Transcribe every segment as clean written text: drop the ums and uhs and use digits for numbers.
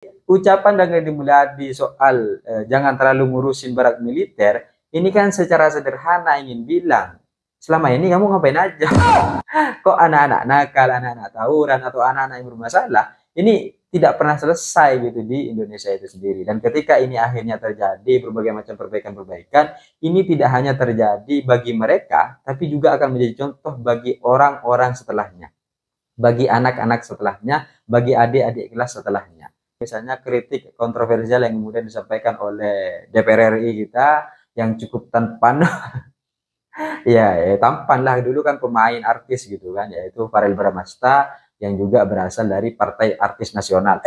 Ucapan dari Deddy Mulyadi soal jangan terlalu ngurusin barak militer, ini kan secara sederhana ingin bilang, selama ini kamu ngapain aja? Kok anak-anak nakal, anak-anak tawuran, atau anak-anak yang bermasalah, ini tidak pernah selesai gitu di Indonesia itu sendiri. Dan ketika ini akhirnya terjadi berbagai macam perbaikan-perbaikan, ini tidak hanya terjadi bagi mereka, tapi juga akan menjadi contoh bagi orang-orang setelahnya, bagi anak-anak setelahnya, bagi adik-adik kelas setelahnya. Misalnya kritik kontroversial yang kemudian disampaikan oleh DPR RI kita yang cukup tampan. Ya, tampan lah, dulu kan pemain artis gitu kan, yaitu Farel Bramasta yang juga berasal dari Partai Artis Nasional.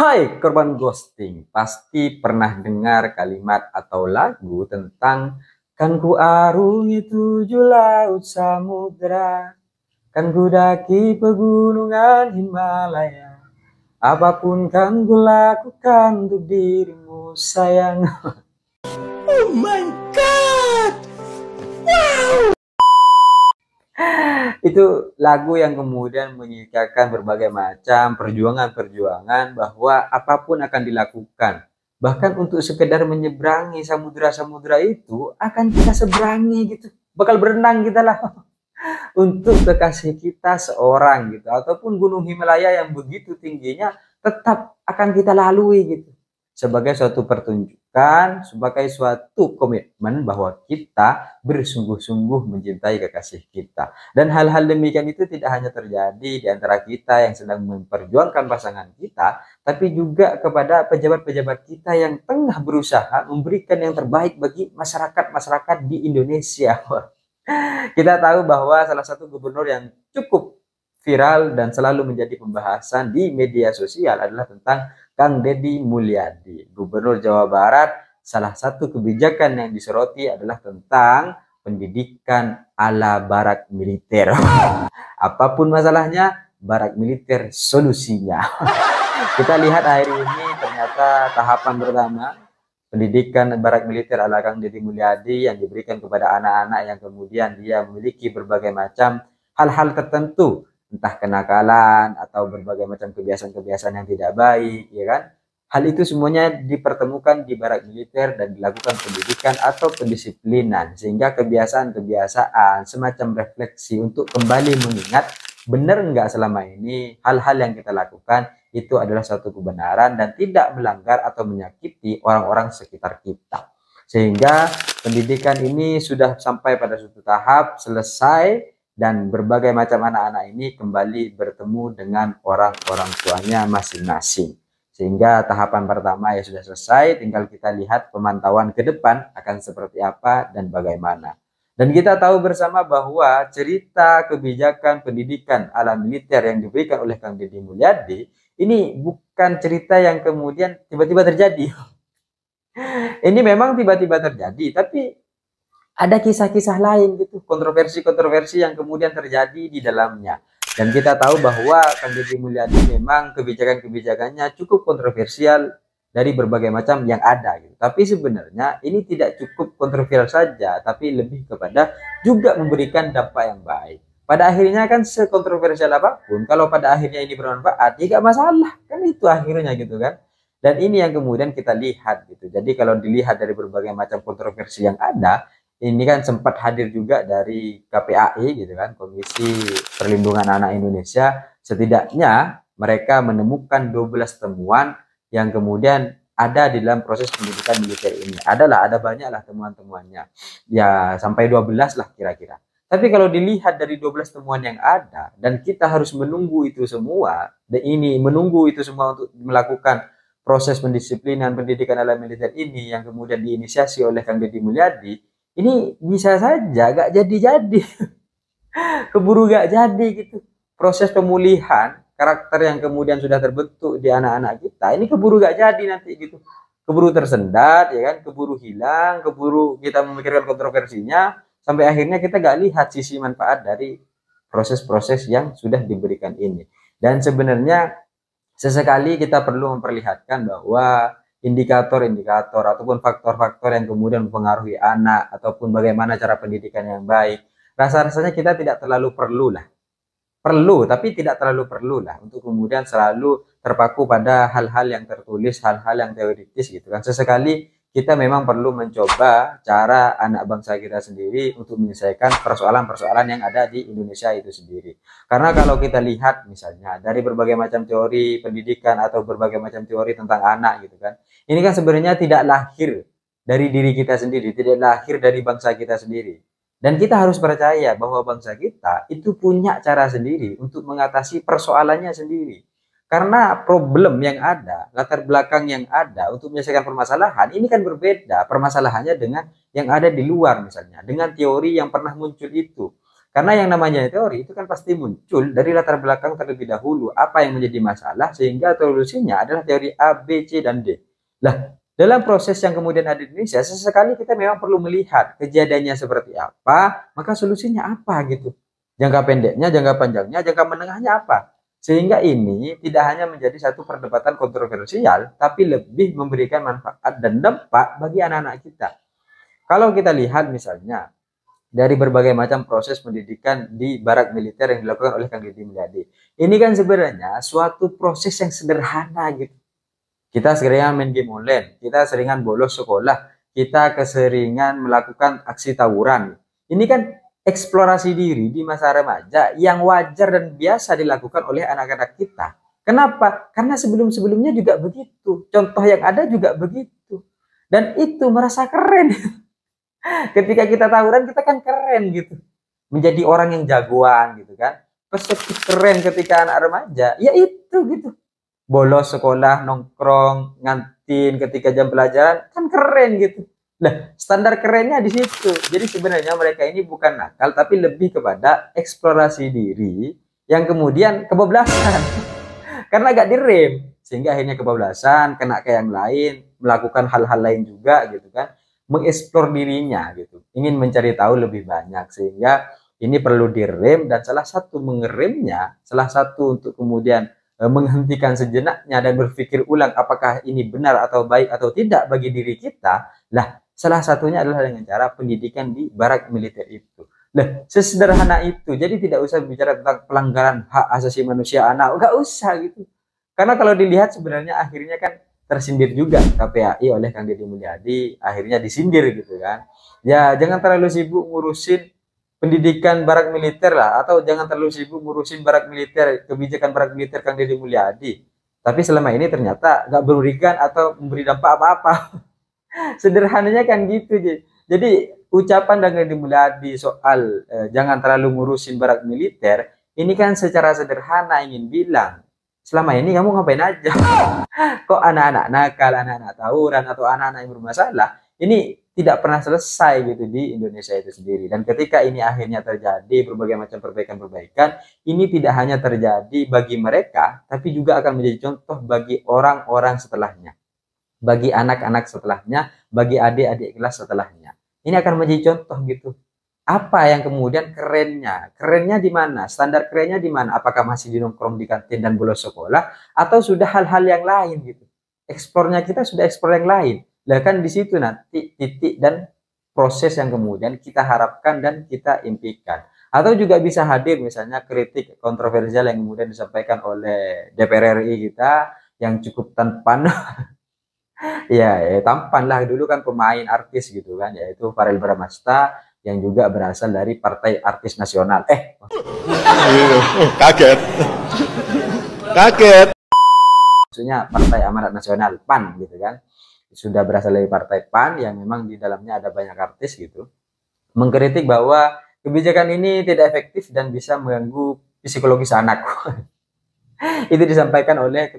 Hai korban ghosting, pasti pernah dengar kalimat atau lagu tentang kan ku arungi 7 laut samudra, kan ku daki pegunungan Himalaya, apapun kan ku lakukan untuk dirimu sayang. Oh my god, wow. Itu lagu yang kemudian menyikakan berbagai macam perjuangan-perjuangan bahwa apapun akan dilakukan. Bahkan untuk sekedar menyeberangi samudra-samudra itu akan kita seberangi gitu. Bakal berenang kita lah. Untuk kekasih kita seorang gitu. Ataupun gunung Himalaya yang begitu tingginya tetap akan kita lalui gitu. Sebagai suatu pertunjukan, sebagai suatu komitmen bahwa kita bersungguh-sungguh mencintai kekasih kita. Dan hal-hal demikian itu tidak hanya terjadi di antara kita yang sedang memperjuangkan pasangan kita, tapi juga kepada pejabat-pejabat kita yang tengah berusaha memberikan yang terbaik bagi masyarakat-masyarakat di Indonesia. Kita tahu bahwa salah satu gubernur yang cukup viral dan selalu menjadi pembahasan di media sosial adalah tentang Kang Deddy Mulyadi, Gubernur Jawa Barat. Salah satu kebijakan yang disoroti adalah tentang pendidikan ala barak militer. Apapun masalahnya, barak militer solusinya. Kita lihat akhir ini ternyata tahapan pertama pendidikan barak militer ala Kang Deddy Mulyadi yang diberikan kepada anak-anak yang kemudian dia memiliki berbagai macam hal-hal tertentu, entah kenakalan atau berbagai macam kebiasaan-kebiasaan yang tidak baik, ya kan? Hal itu semuanya dipertemukan di barak militer dan dilakukan pendidikan atau pendisiplinan, sehingga kebiasaan-kebiasaan semacam refleksi untuk kembali mengingat benar enggak selama ini hal-hal yang kita lakukan itu adalah suatu kebenaran dan tidak melanggar atau menyakiti orang-orang sekitar kita. Sehingga pendidikan ini sudah sampai pada suatu tahap selesai dan berbagai macam anak-anak ini kembali bertemu dengan orang-orang tuanya masing-masing. Sehingga tahapan pertama ya sudah selesai, tinggal kita lihat pemantauan ke depan akan seperti apa dan bagaimana. Dan kita tahu bersama bahwa cerita kebijakan pendidikan ala militer yang diberikan oleh Kang Deddy Mulyadi ini bukan cerita yang kemudian tiba-tiba terjadi. Ini memang tiba-tiba terjadi, tapi ada kisah-kisah lain gitu, kontroversi-kontroversi yang kemudian terjadi di dalamnya. Dan kita tahu bahwa Kang Deddy Mulyadi memang kebijakan-kebijakannya cukup kontroversial dari berbagai macam yang ada gitu. Tapi sebenarnya ini tidak cukup kontroversial saja, tapi lebih kepada juga memberikan dampak yang baik. Pada akhirnya kan sekontroversial apapun, kalau pada akhirnya ini bermanfaat, ya gak masalah. Kan itu akhirnya gitu kan. Dan ini yang kemudian kita lihat gitu. Jadi kalau dilihat dari berbagai macam kontroversi yang ada, ini kan sempat hadir juga dari KPAI gitu kan, Komisi Perlindungan Anak Indonesia. Setidaknya mereka menemukan 12 temuan yang kemudian ada di dalam proses pendidikan militer ini. Ada banyaklah temuan-temuannya. Ya sampai 12 lah kira-kira. Tapi kalau dilihat dari 12 temuan yang ada dan kita harus menunggu itu semua, dan ini menunggu itu semua untuk melakukan proses pendisiplinan pendidikan ala militer ini yang kemudian diinisiasi oleh Kang Deddy Mulyadi, ini bisa saja gak jadi-jadi. Keburu gak jadi gitu. Proses pemulihan karakter yang kemudian sudah terbentuk di anak-anak kita, ini keburu gak jadi nanti gitu. Keburu tersendat, ya kan, keburu hilang, keburu kita memikirkan kontroversinya, sampai akhirnya kita gak lihat sisi manfaat dari proses-proses yang sudah diberikan ini. Dan sebenarnya sesekali kita perlu memperlihatkan bahwa indikator-indikator ataupun faktor-faktor yang kemudian mempengaruhi anak ataupun bagaimana cara pendidikan yang baik. Rasa-rasanya kita tidak terlalu perlu lah. Perlu, tapi tidak terlalu perlu lah untuk kemudian selalu terpaku pada hal-hal yang tertulis, hal-hal yang teoritis gitu kan. Sesekali kita memang perlu mencoba cara anak bangsa kita sendiri untuk menyelesaikan persoalan-persoalan yang ada di Indonesia itu sendiri. Karena kalau kita lihat misalnya dari berbagai macam teori pendidikan atau berbagai macam teori tentang anak gitu kan. Ini kan sebenarnya tidak lahir dari diri kita sendiri, tidak lahir dari bangsa kita sendiri. Dan kita harus percaya bahwa bangsa kita itu punya cara sendiri untuk mengatasi persoalannya sendiri. Karena problem yang ada, latar belakang yang ada untuk menyelesaikan permasalahan, ini kan berbeda permasalahannya dengan yang ada di luar misalnya. Dengan teori yang pernah muncul itu. Karena yang namanya teori itu kan pasti muncul dari latar belakang terlebih dahulu. Apa yang menjadi masalah sehingga solusinya adalah teori A, B, C, dan D. Lah, dalam proses yang kemudian ada di Indonesia, sesekali kita memang perlu melihat kejadiannya seperti apa, maka solusinya apa gitu. Jangka pendeknya, jangka panjangnya, jangka menengahnya apa. Sehingga ini tidak hanya menjadi satu perdebatan kontroversial, tapi lebih memberikan manfaat dan dampak bagi anak-anak kita. Kalau kita lihat misalnya, dari berbagai macam proses pendidikan di barak militer yang dilakukan oleh Kang Deddy Mulyadi. Ini kan sebenarnya suatu proses yang sederhana gitu. Kita seringan main game online, kita seringan bolos sekolah, kita keseringan melakukan aksi tawuran. Ini kan eksplorasi diri di masa remaja yang wajar dan biasa dilakukan oleh anak-anak kita. Kenapa? Karena sebelum-sebelumnya juga begitu. Contoh yang ada juga begitu. Dan itu merasa keren. Ketika kita tawuran, kita kan keren gitu. Menjadi orang yang jagoan gitu kan. Perspektif keren ketika anak remaja, ya itu gitu. Bolos sekolah, nongkrong, ngantin ketika jam pelajaran, kan keren gitu. Nah, standar kerennya di situ. Jadi sebenarnya mereka ini bukan nakal, tapi lebih kepada eksplorasi diri yang kemudian kebablasan. Karena gak direm, sehingga akhirnya kebablasan, kena ke yang lain, melakukan hal-hal lain juga gitu kan. Mengeksplor dirinya gitu. Ingin mencari tahu lebih banyak, sehingga ini perlu direm, dan salah satu mengeremnya, salah satu untuk kemudian menghentikan sejenaknya dan berpikir ulang apakah ini benar atau baik atau tidak bagi diri kita, lah salah satunya adalah dengan cara pendidikan di barak militer itu. Lah sesederhana itu. Jadi tidak usah bicara tentang pelanggaran hak asasi manusia anak, enggak usah gitu. Karena kalau dilihat sebenarnya akhirnya kan tersindir juga KPAI oleh Kang Deddy Mulyadi, akhirnya disindir gitu kan. Ya jangan terlalu sibuk ngurusin pendidikan barak militer lah, atau jangan terlalu sibuk ngurusin barak militer, kebijakan barak militer Kang Deddy Mulyadi. Tapi selama ini ternyata nggak memberikan atau memberi dampak apa-apa. Sederhananya kan gitu. Jadi ucapan Kang Deddy Mulyadi soal jangan terlalu ngurusin barak militer, ini kan secara sederhana ingin bilang, selama ini kamu ngapain aja? Kok anak-anak nakal, anak-anak tawuran, atau anak-anak yang bermasalah, ini tidak pernah selesai gitu di Indonesia itu sendiri. Dan ketika ini akhirnya terjadi berbagai macam perbaikan-perbaikan, ini tidak hanya terjadi bagi mereka, tapi juga akan menjadi contoh bagi orang-orang setelahnya, bagi anak-anak setelahnya, bagi adik-adik kelas setelahnya. Ini akan menjadi contoh gitu. Apa yang kemudian kerennya? Kerennya di mana? Standar kerennya di mana? Apakah masih di nongkrong di kantin dan bolos sekolah, atau sudah hal-hal yang lain gitu? Eksplornya kita sudah eksplor yang lain. Lah kan di situ nanti titik dan proses yang kemudian kita harapkan dan kita impikan. Atau juga bisa hadir misalnya kritik kontroversial yang kemudian disampaikan oleh DPR RI kita yang cukup tampan. Ya, tampan lah, dulu kan pemain artis gitu kan, yaitu Farel Bramasta yang juga berasal dari Partai Artis Nasional. Kaget. Kaget. Maksudnya Partai Amanat Nasional PAN gitu kan. Sudah berasal dari Partai PAN yang memang di dalamnya ada banyak artis gitu, mengkritik bahwa kebijakan ini tidak efektif dan bisa mengganggu psikologis anak. Itu disampaikan oleh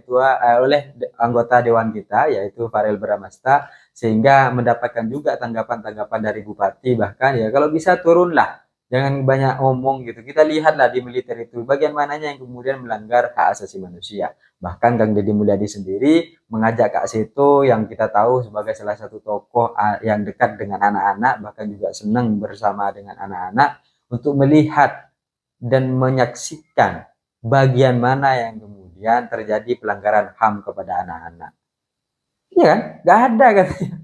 oleh anggota dewan kita, yaitu Farel Bramasta, sehingga mendapatkan juga tanggapan-tanggapan dari bupati, bahkan ya kalau bisa turunlah, jangan banyak ngomong gitu. Kita lihatlah di militer itu bagian mananya yang kemudian melanggar hak asasi manusia. Bahkan Kang Deddy Mulyadi sendiri mengajak Kak Seto yang kita tahu sebagai salah satu tokoh yang dekat dengan anak-anak, bahkan juga senang bersama dengan anak-anak, untuk melihat dan menyaksikan bagian mana yang kemudian kemudian terjadi pelanggaran HAM kepada anak-anak. Iya kan? Nggak ada katanya.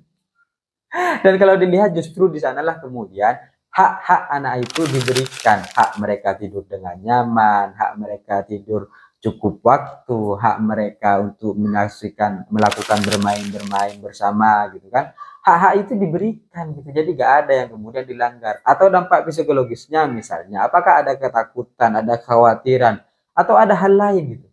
Dan kalau dilihat justru di sanalah kemudian hak-hak anak itu diberikan. Hak mereka tidur dengan nyaman, hak mereka tidur cukup waktu, hak mereka untuk melakukan bermain-bermain bersama gitu kan. Hak-hak itu diberikan gitu. Jadi gak ada yang kemudian dilanggar. Atau dampak psikologisnya misalnya, apakah ada ketakutan, ada kekhawatiran, atau ada hal lain gitu.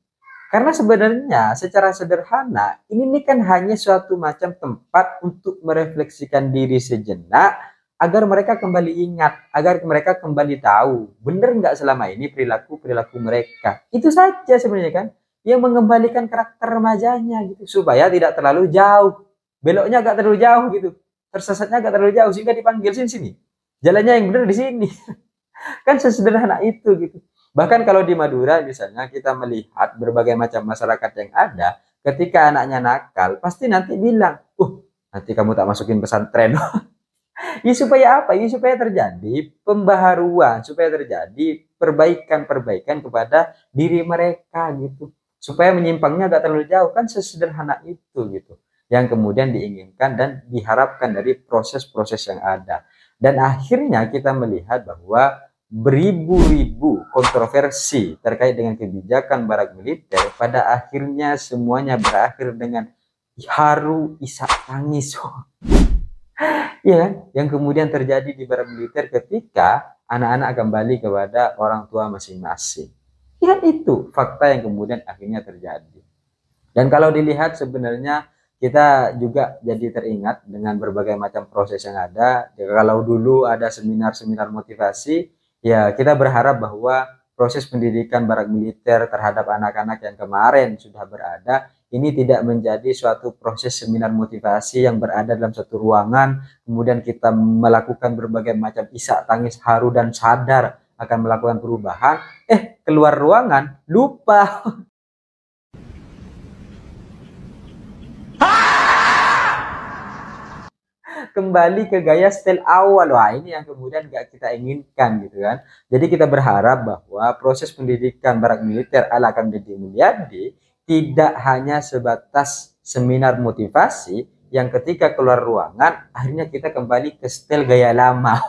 Karena sebenarnya secara sederhana ini kan hanya suatu macam tempat untuk merefleksikan diri sejenak agar mereka kembali ingat, agar mereka kembali tahu benar nggak selama ini perilaku mereka. Itu saja sebenarnya kan yang mengembalikan karakter remajanya gitu supaya tidak terlalu jauh, beloknya agak terlalu jauh gitu, tersesatnya agak terlalu jauh sehingga dipanggil sini. Jalannya yang benar di sini. Kan sesederhana itu gitu. Bahkan kalau di Madura misalnya kita melihat berbagai macam masyarakat yang ada, ketika anaknya nakal pasti nanti bilang, nanti kamu tak masukin pesantren. Ya supaya apa? Ya supaya terjadi pembaharuan, supaya terjadi perbaikan-perbaikan kepada diri mereka gitu. Supaya menyimpangnya agak terlalu jauh, kan sesederhana itu gitu. Yang kemudian diinginkan dan diharapkan dari proses-proses yang ada. Dan akhirnya kita melihat bahwa beribu-ribu kontroversi terkait dengan kebijakan barak militer pada akhirnya semuanya berakhir dengan haru isak tangis. Ya kan? Yang kemudian terjadi di barak militer ketika anak-anak kembali kepada orang tua masing-masing. Ya itu fakta yang kemudian akhirnya terjadi. Dan kalau dilihat sebenarnya kita juga jadi teringat dengan berbagai macam proses yang ada. Kalau dulu ada seminar-seminar motivasi, ya kita berharap bahwa proses pendidikan barak militer terhadap anak-anak yang kemarin sudah berada, ini tidak menjadi suatu proses seminar motivasi yang berada dalam satu ruangan, kemudian kita melakukan berbagai macam isak tangis haru dan sadar akan melakukan perubahan, keluar ruangan, lupa. Kembali ke gaya style awal. Wah, ini yang kemudian gak kita inginkan gitu kan. Jadi kita berharap bahwa proses pendidikan barak militer ala Kang Deddy Mulyadi tidak hanya sebatas seminar motivasi yang ketika keluar ruangan akhirnya kita kembali ke style gaya lama.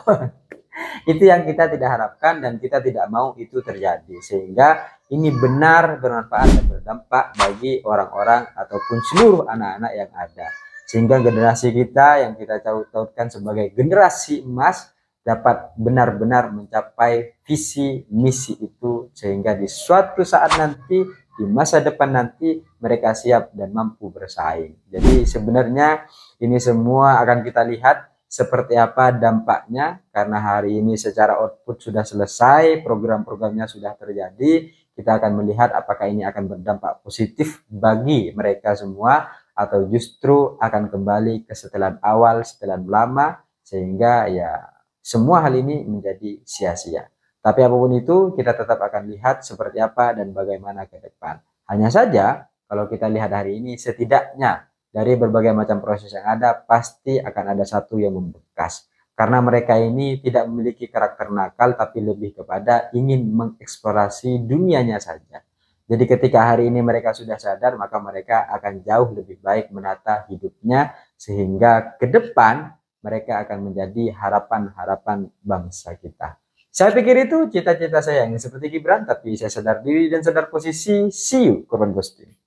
Itu yang kita tidak harapkan dan kita tidak mau itu terjadi, sehingga ini benar bermanfaat dan berdampak bagi orang-orang ataupun seluruh anak-anak yang ada, sehingga generasi kita yang kita tautkan sebagai generasi emas dapat benar-benar mencapai visi misi itu, sehingga di suatu saat nanti, di masa depan nanti, mereka siap dan mampu bersaing. Jadi sebenarnya ini semua akan kita lihat seperti apa dampaknya, karena hari ini secara output sudah selesai, program-programnya sudah terjadi. Kita akan melihat apakah ini akan berdampak positif bagi mereka semua atau justru akan kembali ke setelan awal, setelan lama, sehingga ya semua hal ini menjadi sia-sia. Tapi apapun itu kita tetap akan lihat seperti apa dan bagaimana ke depan. Hanya saja kalau kita lihat hari ini, setidaknya dari berbagai macam proses yang ada pasti akan ada satu yang membekas. Karena mereka ini tidak memiliki karakter nakal, tapi lebih kepada ingin mengeksplorasi dunianya saja. Jadi ketika hari ini mereka sudah sadar, maka mereka akan jauh lebih baik menata hidupnya, sehingga ke depan mereka akan menjadi harapan-harapan bangsa kita. Saya pikir itu cita-cita saya, ingin seperti Gibran, tapi saya sadar diri dan sadar posisi. See you, korban ghosting.